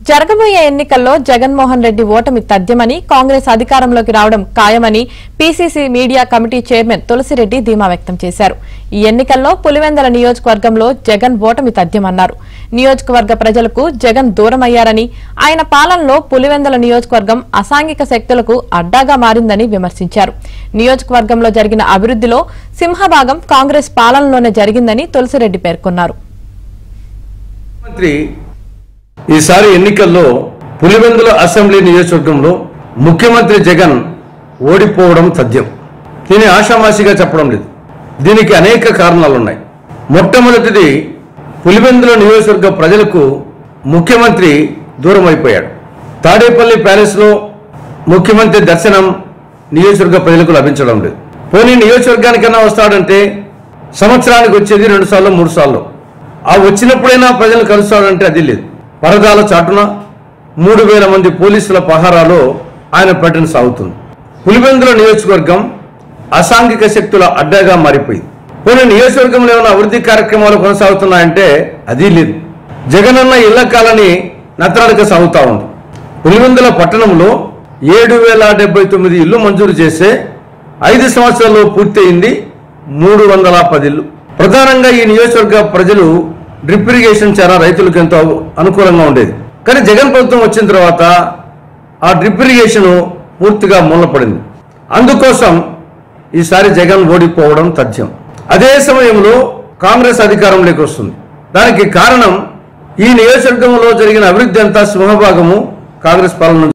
జరగబోయే ఎన్నికల్లో జగన్మోహన్ రెడ్డి ఓటమి తథ్యమని కాంగ్రెస్ అధికారంలోకి రావడం ఖాయమని PCC media committee chairman Tulasi Reddy ధీమా వ్యక్తం చేశారు. ఈ ఎన్నికల్లో పులివెందుల నియోజకవర్గంలో జగన్ ఓటమి తథ్యమన్నారు. నియోజకవర్గ ప్రజలకు జగన్ దూరమయ్యారని, ఆయన పాలనలో పులివెందుల నియోజకవర్గం అసాంఘిక శక్తులకు అడ్డాగా మారిందని విమర్శించారు. నియోజకవర్గంలో జరిగిన అభివృద్ధిలో సింహభాగం కాంగ్రెస్ పాలనలోనే జరిగిందని తులసిరెడ్డి పేర్కొన్నారు. ఈసారి ఎన్నికల్లో పులివెందుల అసెంబ్లీ నియోజకవర్గంలో ముఖ్యమంత్రి జగన్ ఓడిపోవడం తథ్యం. దీన్ని ఆషామాషిగా చెప్పడం లేదు. దీనికి అనేక కారణాలున్నాయి. మొట్టమొదటిది, పులివెందుల నియోజకవర్గ ప్రజలకు ముఖ్యమంత్రి దూరం అయిపోయాడు. తాడేపల్లి ప్యాలెస్లో ముఖ్యమంత్రి దర్శనం నియోజకవర్గ ప్రజలకు లభించడం లేదు. పోనీ నియోజకవర్గానికన్నా వస్తాడంటే సంవత్సరానికి వచ్చేది 2 సార్లు 3 సార్లు. ఆ వచ్చినప్పుడైనా ప్రజలు కలుస్తాడంటే అది లేదు. పరదాల చాటున 3000 మంది పోలీసుల పహారాలో ఆయన పర్యటన సాగుతుంది. పులివెందుల నియోజకవర్గం అసాంఘిక శక్తుల అడ్డాగా మారిపోయింది. కొన్ని నియోజకవర్గంలో ఏమైనా అభివృద్ధి కార్యక్రమాలు కొనసాగుతున్నాయంటే అది లేదు. జగనన్న ఇళ్ల కాలనీ నత్తనడక సాగుతా ఉంది. పులివెందుల పట్టణంలో 7079 ఇళ్లు మంజూరు చేస్తే 5 సంవత్సరాల్లో పూర్తయింది 310 ఇళ్లు. ప్రధానంగా ఈ నియోజకవర్గ ప్రజలు డ్రిప్ ఇరిగేషన్ చాలా రైతులకు ఎంతో అనుకూలంగా ఉండేది. కానీ జగన్ ప్రభుత్వం వచ్చిన తర్వాత ఆ డ్రిప్ ఇరిగేషన్ పూర్తిగా మూలపడింది. అందుకోసం ఈసారి జగన్ ఓడిపోవడం తథ్యం. అదే సమయంలో కాంగ్రెస్ అధికారంలోకి వస్తుంది. దానికి కారణం ఈ నియోజకవర్గంలో జరిగిన అభివృద్ధి అంతా సింహభాగము కాంగ్రెస్ పాలన